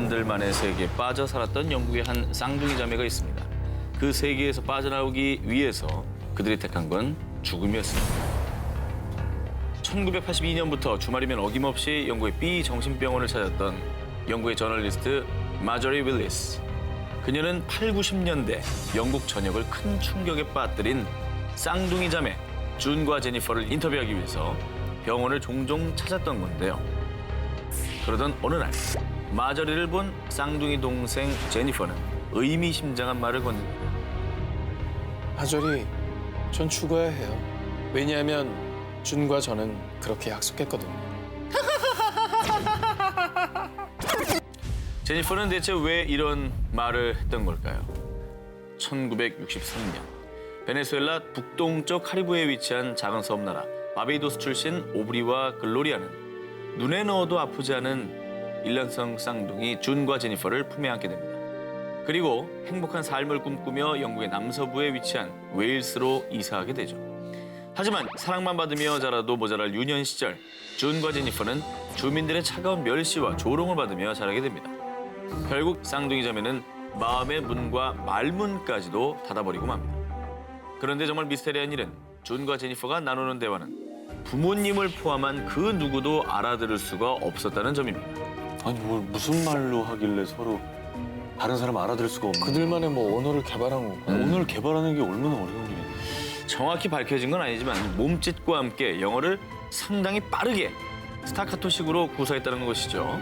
사람들만의 세계에 빠져 살았던 영국의 한 쌍둥이 자매가 있습니다. 그 세계에서 빠져나오기 위해서 그들이 택한 건 죽음이었습니다. 1982년부터 주말이면 어김없이 영국의 B 정신병원을 찾았던 영국의 저널리스트 마저리 윌리스. 그녀는 8, 90년대 영국 전역을 큰 충격에 빠뜨린 쌍둥이 자매 준과 제니퍼를 인터뷰하기 위해서 병원을 종종 찾았던 건데요. 그러던 어느 날 마저리를 본 쌍둥이 동생 제니퍼는 의미심장한 말을 건넵니다. 마저리, 전 죽어야 해요. 왜냐하면 준과 저는 그렇게 약속했거든요. 제니퍼는 대체 왜 이런 말을 했던 걸까요? 1963년 베네수엘라 북동쪽 카리브해에 위치한 작은 섬나라 바베이도스 출신 오브리와 글로리아는 눈에 넣어도 아프지 않은 일란성 쌍둥이 준과 제니퍼를 품에 안게 됩니다. 그리고 행복한 삶을 꿈꾸며 영국의 남서부에 위치한 웨일스로 이사하게 되죠. 하지만 사랑만 받으며 자라도 모자랄 유년 시절 준과 제니퍼는 주민들의 차가운 멸시와 조롱을 받으며 자라게 됩니다. 결국 쌍둥이 자매는 마음의 문과 말문까지도 닫아버리고 맙니다. 그런데 정말 미스테리한 일은 준과 제니퍼가 나누는 대화는 부모님을 포함한 그 누구도 알아들을 수가 없었다는 점입니다. 아니 뭘 무슨 말로 하길래 서로 다른 사람 알아들을 수가 없는 그들만의 뭐 언어를 개발한 거. 오늘 개발하는 게 얼마나 어려운 일인데. 정확히 밝혀진 건 아니지만 몸짓과 함께 영어를 상당히 빠르게 스타카토식으로 구사했다는 것이죠.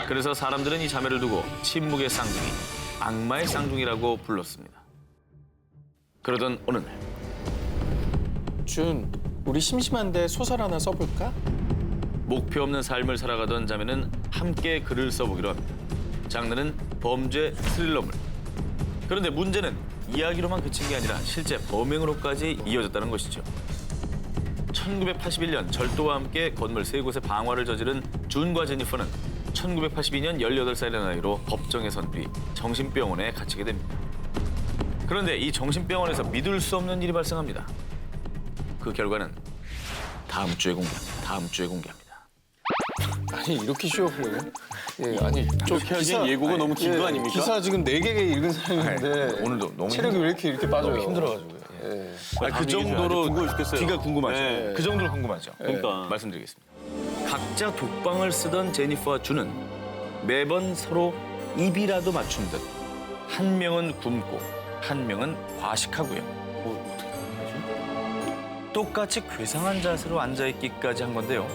그래서 사람들은 이 자매를 두고 침묵의 쌍둥이, 악마의 쌍둥이라고 불렀습니다. 그러던 어느 날 준, 우리 심심한데 소설 하나 써볼까? 목표 없는 삶을 살아가던 자매는 함께 글을 써보기로 합니다. 장르는 범죄 스릴러물. 그런데 문제는 이야기로만 그친 게 아니라 실제 범행으로까지 이어졌다는 것이죠. 1981년 절도와 함께 건물 3곳의 방화를 저지른 준과 제니퍼는 1982년 18살의 나이로 법정에 선 뒤 정신병원에 갇히게 됩니다. 그런데 이 정신병원에서 믿을 수 없는 일이 발생합니다. 그 결과는 다음 주에 공개합니다. 아니, 이렇게 쉬워 보여요? 예, 아니, 이렇게 하기엔 예고가 너무 긴 거 아닙니까? 기사 지금 4개 읽은 사람인데 오늘도 너무 체력이 왜 이렇게 빠져요? 너무 힘들어가지고요. 예. 그 정도로 궁금해 죽겠어요. 귀가 궁금하죠. 네. 그 정도로 궁금하죠. 그러니까. 말씀드리겠습니다. 각자 독방을 쓰던 제니퍼와 준은 매번 서로 입이라도 맞춘 듯 한 명은 굶고 한 명은 과식하고요. 똑같이 괴상한 자세로 앉아있기까지 한 건데요.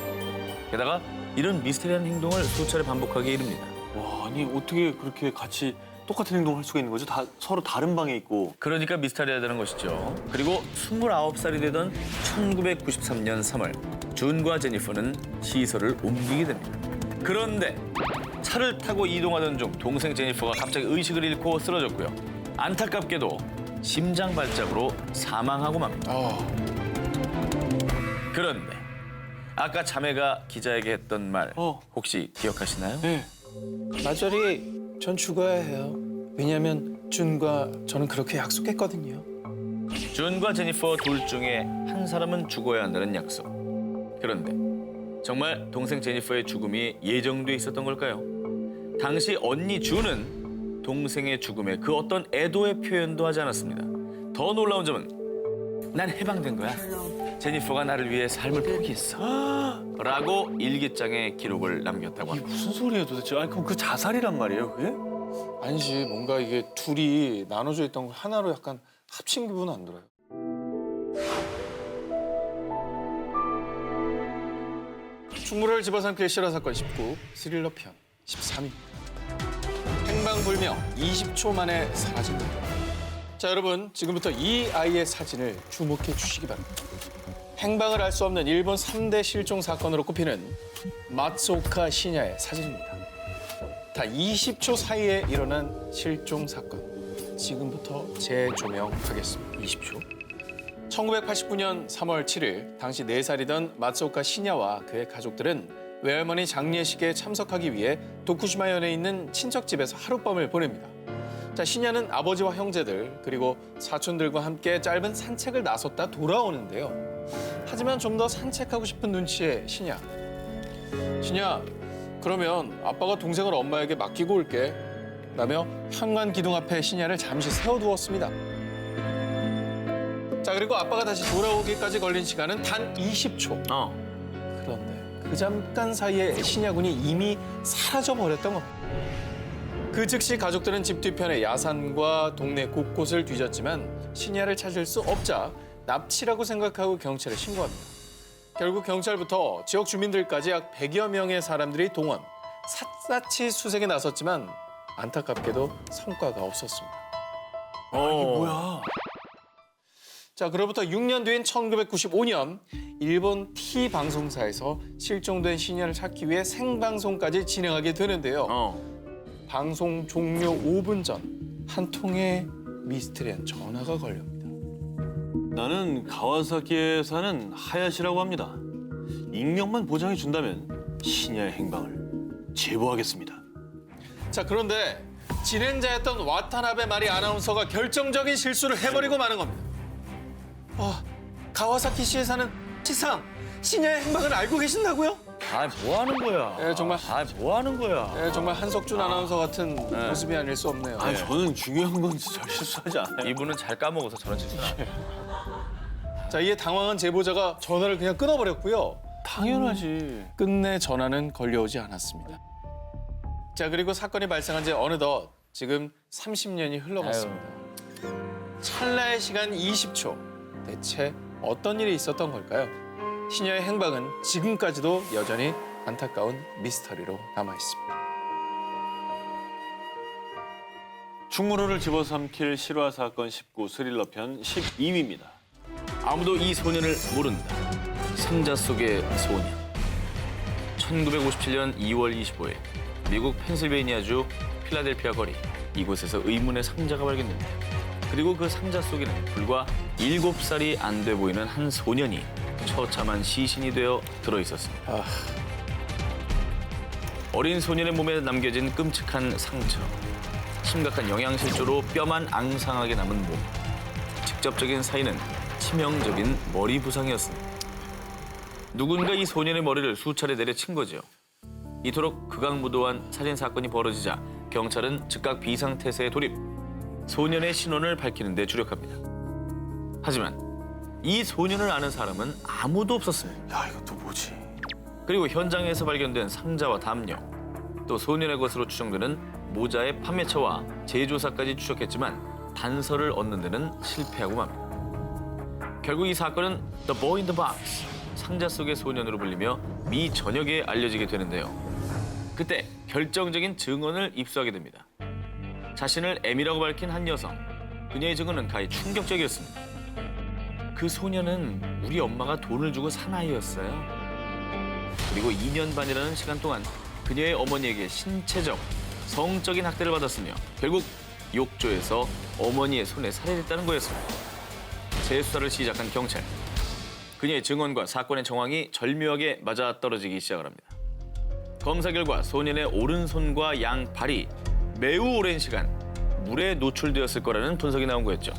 게다가 이런 미스테리한 행동을 수차례 반복하게 이릅니다. 와, 아니 어떻게 그렇게 같이 똑같은 행동을 할 수가 있는 거죠? 다 서로 다른 방에 있고. 그러니까 미스테리하다는 것이죠. 그리고 29살이 되던 1993년 3월 준과 제니퍼는 시설을 옮기게 됩니다. 그런데 차를 타고 이동하던 중 동생 제니퍼가 갑자기 의식을 잃고 쓰러졌고요. 안타깝게도 심장 발작으로 사망하고 맙니다. 그런데 아까 자매가 기자에게 했던 말 혹시 기억하시나요? 네. 마저리, 전 죽어야 해요. 왜냐하면 준과 저는 그렇게 약속했거든요. 준과 제니퍼 둘 중에 한 사람은 죽어야 한다는 약속. 그런데 정말 동생 제니퍼의 죽음이 예정돼 있었던 걸까요? 당시 언니 준은 동생의 죽음에 그 어떤 애도의 표현도 하지 않았습니다. 더 놀라운 점은 난 해방된 거야. 제니퍼가 나를 위해 삶을 포기했어. 라고 일기장에 기록을 남겼다고 합니다. 무슨 소리예요 도대체? 아니 그럼 그 자살이란 말이에요 그게? 아니지, 뭔가 이게 둘이 나눠져 있던 걸 하나로 약간 합친 기분은 안 들어요. 충무를 집어삼킬 실화 사건 19, 스릴러 편 13위. 행방불명 20초 만에 사라진다. 자, 여러분, 지금부터 이 아이의 사진을 주목해 주시기 바랍니다. 행방을 알 수 없는 일본 3대 실종 사건으로 꼽히는 마츠오카 시냐의 사진입니다. 다 20초 사이에 일어난 실종 사건. 지금부터 재조명하겠습니다. 20초. 1989년 3월 7일 당시 4살이던 마츠오카 시냐와 그의 가족들은 외할머니 장례식에 참석하기 위해 도쿠시마현에 있는 친척집에서 하룻밤을 보냅니다. 자, 시냐는 아버지와 형제들 그리고 사촌들과 함께 짧은 산책을 나섰다 돌아오는데요. 하지만 좀 더 산책하고 싶은 눈치의 신야. 신야, 그러면 아빠가 동생을 엄마에게 맡기고 올게. 라며 현관 기둥 앞에 신야를 잠시 세워두었습니다. 자, 그리고 아빠가 다시 돌아오기까지 걸린 시간은 단 20초. 그런데 그 잠깐 사이에 신야군이 이미 사라져버렸던 겁니다. 그 즉시 가족들은 집 뒤편의 야산과 동네 곳곳을 뒤졌지만 신야를 찾을 수 없자 납치라고 생각하고 경찰에 신고합니다. 결국 경찰부터 지역 주민들까지 약 100여 명의 사람들이 동원, 샅샅이 수색에 나섰지만 안타깝게도 성과가 없었습니다. 이게 뭐야? 자, 그로부터 6년 뒤인 1995년 일본 T 방송사에서 실종된 신야를 찾기 위해 생방송까지 진행하게 되는데요. 방송 종료 5분 전 한 통의 미스테리한 전화가 걸립니다. 나는 가와사키에 사는 하야시라고 합니다. 익명만 보장해 준다면 신야의 행방을 제보하겠습니다. 자, 그런데 진행자였던 와타나베 마리 아나운서가 결정적인 실수를 해버리고 마는 겁니다. 가와사키시에 사는 시상, 신야의 행방을 알고 계신다고요? 뭐 하는 거야? 예, 정말. 뭐 하는 거야? 예, 정말 한석준 아나운서 같은 모습이 아닐 수 없네요. 저는 중요한 건 절 실수하지 않아요. 이분은 잘 까먹어서 저런 짓을 안 해요. 자, 이에 당황한 제보자가 전화를 그냥 끊어버렸고요. 당연하지. 끝내 전화는 걸려오지 않았습니다. 자, 그리고 사건이 발생한 지 어느덧 지금 30년이 흘러갔습니다. 찰나의 시간 20초. 대체 어떤 일이 있었던 걸까요? 신야의 행방은 지금까지도 여전히 안타까운 미스터리로 남아있습니다. 충무로를 집어삼킬 실화 사건 19 스릴러 편 12위입니다. 아무도 이 소년을 모른다. 상자 속의 소년. 1957년 2월 25일 미국 펜실베이니아주 필라델피아 거리 이곳에서 의문의 상자가 발견됩니다. 그리고 그 상자 속에는 불과 7살이 안 돼 보이는 한 소년이 처참한 시신이 되어 들어있었습니다. 어린 소년의 몸에 남겨진 끔찍한 상처, 심각한 영양실조로 뼈만 앙상하게 남은 몸, 직접적인 사인은 치명적인 머리 부상이었습니다. 누군가 이 소년의 머리를 수차례 내려친 거죠. 이토록 극악무도한 살인 사건이 벌어지자 경찰은 즉각 비상태세에 돌입, 소년의 신원을 밝히는 데 주력합니다. 하지만 이 소년을 아는 사람은 아무도 없었습니다. 야, 이것도 뭐지? 그리고 현장에서 발견된 상자와 담요, 또 소년의 것으로 추정되는 모자의 판매처와 제조사까지 추적했지만 단서를 얻는 데는 실패하고 맙니다. 결국 이 사건은 The Boy in the Box, 상자 속의 소년으로 불리며 미 전역에 알려지게 되는데요. 그때 결정적인 증언을 입수하게 됩니다. 자신을 M이라고 밝힌 한 여성, 그녀의 증언은 가히 충격적이었습니다. 그 소년은 우리 엄마가 돈을 주고 산 아이였어요. 그리고 2년 반이라는 시간 동안 그녀의 어머니에게 신체적, 성적인 학대를 받았으며 결국 욕조에서 어머니의 손에 살해됐다는 거였습니다. 재수사를 시작한 경찰. 그녀의 증언과 사건의 정황이 절묘하게 맞아떨어지기 시작을 합니다. 검사 결과 소년의 오른손과 양발이 매우 오랜 시간 물에 노출되었을 거라는 분석이 나온 거였죠.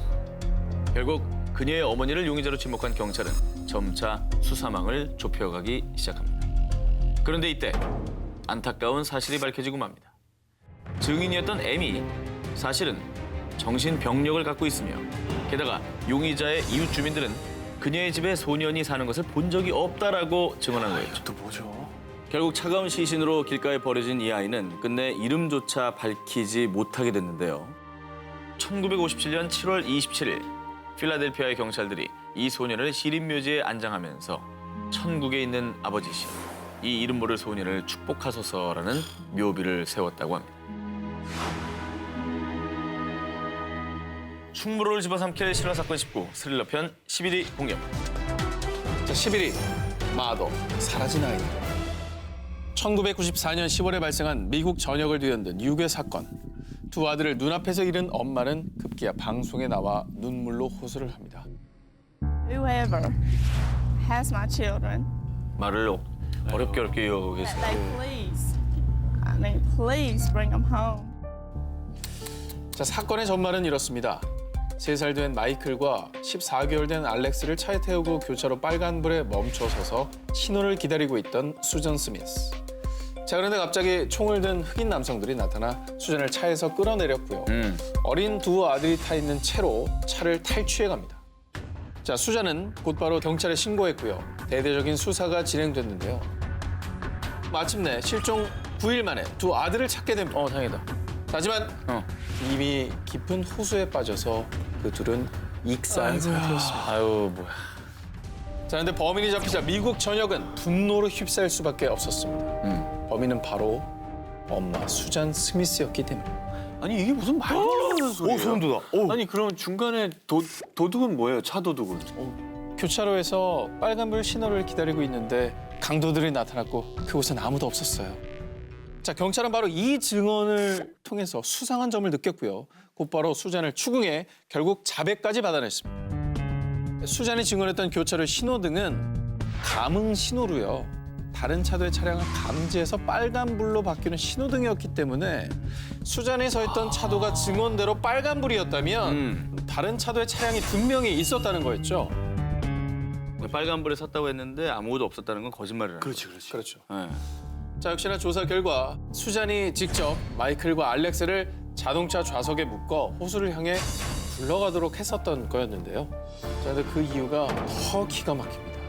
결국 그녀의 어머니를 용의자로 지목한 경찰은 점차 수사망을 좁혀가기 시작합니다. 그런데 이때 안타까운 사실이 밝혀지고 맙니다. 증인이었던 M이 사실은 정신병력을 갖고 있으며 게다가 용의자의 이웃 주민들은 그녀의 집에 소년이 사는 것을 본 적이 없다라고 증언한 거였죠. 이것도 뭐죠? 결국 차가운 시신으로 길가에 버려진 이 아이는 끝내 이름조차 밝히지 못하게 됐는데요. 1957년 7월 27일 필라델피아의 경찰들이 이 소년을 시립묘지에 안장하면서 천국에 있는 아버지시 이 이름 모를 소년을 축복하소서라는 묘비를 세웠다고 합니다. 충무로를 집어삼킬 실화 사건 19 스릴러 편 11위 공개. 자, 11위 마더, 사라진 아이. 1994년 10월에 발생한 미국 전역을 뒤흔든 유괴 사건. 두 아들을 눈앞에서 잃은 엄마는 급기야 방송에 나와 눈물로 호소를 합니다. Whoever has my children, 말을 어렵게 이어가고 that 계세요. they please bring them home. 자, 사건의 전말은 이렇습니다. 3살 된 마이클과 14개월 된 알렉스를 차에 태우고 교차로 빨간불에 멈춰서서 신호를 기다리고 있던 수전 스미스. 자, 그런데 갑자기 총을 든 흑인 남성들이 나타나 수잔을 차에서 끌어내렸고요. 어린 두 아들이 타 있는 채로 차를 탈취해 갑니다. 자, 수잔은 곧바로 경찰에 신고했고요. 대대적인 수사가 진행됐는데요. 마침내 실종 9일 만에 두 아들을 찾게 됩니다. 다행이다. 하지만 이미 깊은 호수에 빠져서 그 둘은 익사한 상태였습니다. 아유, 뭐야. 자, 그런데 범인이 잡히자 미국 전역은 분노로 휩싸일 수밖에 없었습니다. 범인은 바로 엄마 수잔 스미스였기 때문에. 아니 이게 무슨 말도 안 되는 소리예요? 소름 돋아. 아니 그럼 중간에 도둑은 뭐예요? 차 도둑은? 교차로에서 빨간불 신호를 기다리고 있는데 강도들이 나타났고 그곳엔 아무도 없었어요. 자, 경찰은 바로 이 증언을 통해서 수상한 점을 느꼈고요. 곧바로 수잔을 추궁해 결국 자백까지 받아냈습니다. 수잔이 증언했던 교차로 신호등은 감응 신호로요. 다른 차도의 차량을 감지해서 빨간불로 바뀌는 신호등이었기 때문에 수잔이 서 있던 차도가 증언대로 빨간불이었다면 다른 차도의 차량이 분명히 있었다는 거였죠. 빨간불에 섰다고 했는데 아무것도 없었다는 건 거짓말이라는 그렇지. 그렇죠. 거죠. 네. 자, 역시나 조사 결과 수잔이 직접 마이클과 알렉스를 자동차 좌석에 묶어 호수를 향해 굴러가도록 했었던 거였는데요. 자, 근데 그 이유가 더 기가 막힙니다.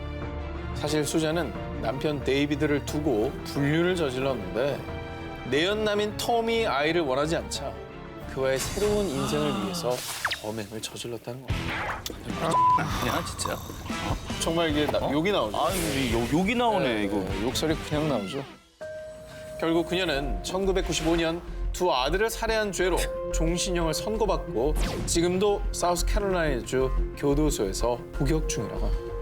사실 수잔은 남편 데이비드를 두고 불륜을 저질렀는데 내연남인 톰이 아이를 원하지 않자 그와의 새로운 인생을 위해서 범행을 저질렀다는 겁니다. 그냥 진짜. 정말 이게 욕이 나오죠. 욕이 나오네, 이거. 욕설이 그냥 나오죠. 결국 그녀는 1995년 두 아들을 살해한 죄로 종신형을 선고받고 지금도 사우스캐롤라이나주 교도소에서 복역 중이라고 합니다.